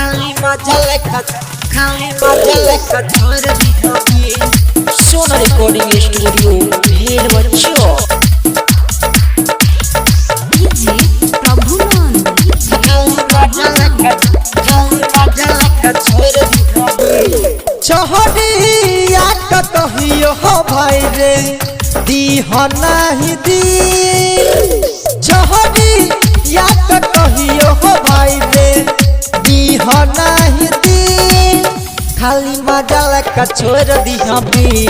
खाली मजा लेकर छोड़ दी हमें। सोना रिकॉर्डिंग स्टूडियो भेड़ बच्चों। चहरिया कहियो हो भाई रे दीह नहीं दी। चहरिया कहियो हो भाई रे दीह नहीं दी। खाली मजा लेकर छोड़ दी हमें।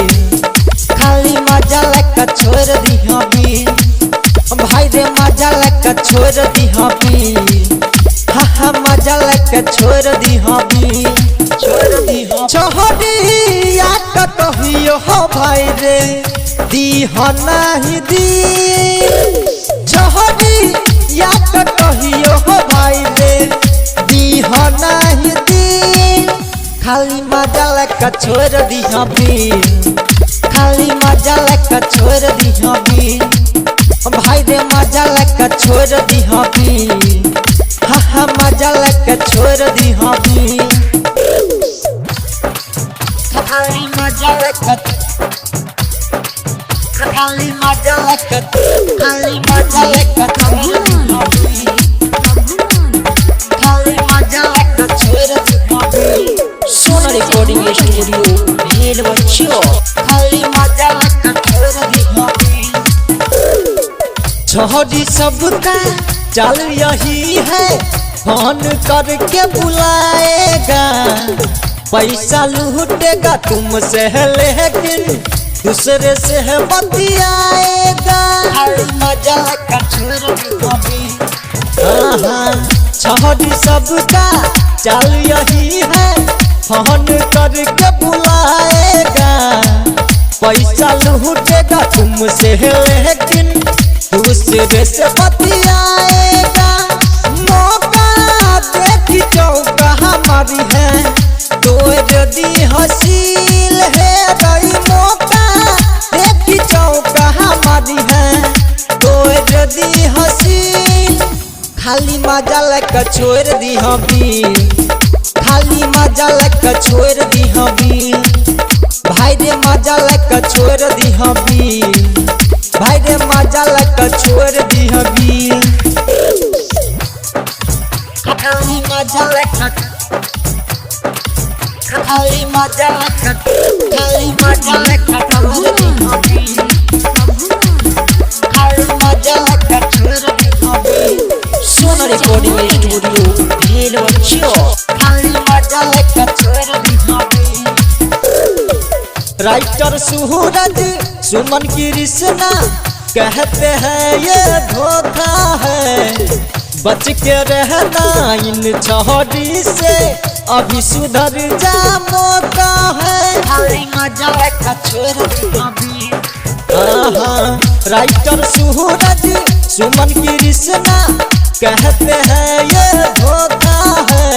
खाली मजा लेकर छोड़ दी हमें। भाई रे मजा लेकर छोड़ दी हमें। हाँ मजा लेकर छोड़ दी हमें। चहरिया कहियो हो भाई रे दीह नहीं दी। चहरिया कहियो हो भाई रे दीह नहीं दी। खाली मजा लेकर छोड़ दी हमें। खाली मजा लेकर छोड़ दी हमें। भाई रे मजा लेकर छोड़ दी हमें। हाँ मजा लेकर छोड़ दी हमें। खाली मजा लेकर छोड़ दी हमें। खाली मजा लेकर छोड़ दी हमें। सोना रिकॉर्डिंग स्टूडियो भेड़ बच्चों। खाली मजा लेकर छोड़ दी हमें। छोड़ी सबका चल यही है फोन करके बुलाएगा। पैसा लूटेगा तुमसे लेकिन दूसरे से है बतियाएगा। मजा लेकर छोड़ दी हमें। छोड़ी सबका चल यही है फोन करके बुलाएगा। पैसा लूटेगा तुमसे लेकिन दूसरे से बतियाएगा। मौका देखी चौका हमारी है तोड़ दी हसील है रही। मौका देखी चौका हमारी है तोड़ दी हसील। खाली मजा लेकर छोड़ दी हमें। खाली मजा लेकर छोड़ दी हमें। भाई रे मजा लेकर छोड़ दी हमें। भाई रे मजा लेकर छोड़ दी हमें। खाली मजा लेकर छोड़ दी हमें। खाली मजा लेकर छोड़ दी हमें। सोना रिकॉर्डिंग स्टूडियो भेड़ बच्चों। खाली मजा लेकर छोड़ दी हमें। राइटर सूरज सुमन कृष्णा कहते हैं ये धोखा है। बच के रहना इन छोड़ी से अभी सुधर जा मौका है। खाली मजा लेकर छोड़ दी हमें। राइटर सूरज सुमन कृष्णा कहते हैं ये धोखा है।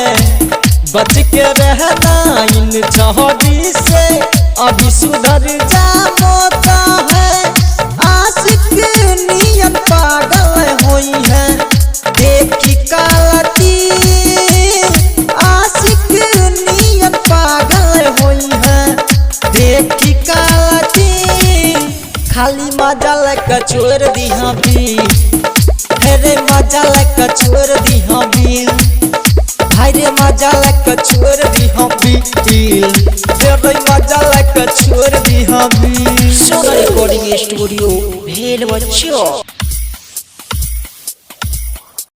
बच के रहना इन छोड़ी से अभी सुधर जा मौका है। आशिक नियत पागल हुई है देखी कालती। आशिक नियत पागल हुई है देखी कालती। खाली मजा लेकर छोड़ दी हमें। रे मजा लेकर छोड़ दी हमें। भाई रे मजा लेकर छोड़ दी हमें। रे मजा लेकर छोड़ दी हमें। सोना रिकॉर्डिंग स्टूडियो भेड़ बच्चों।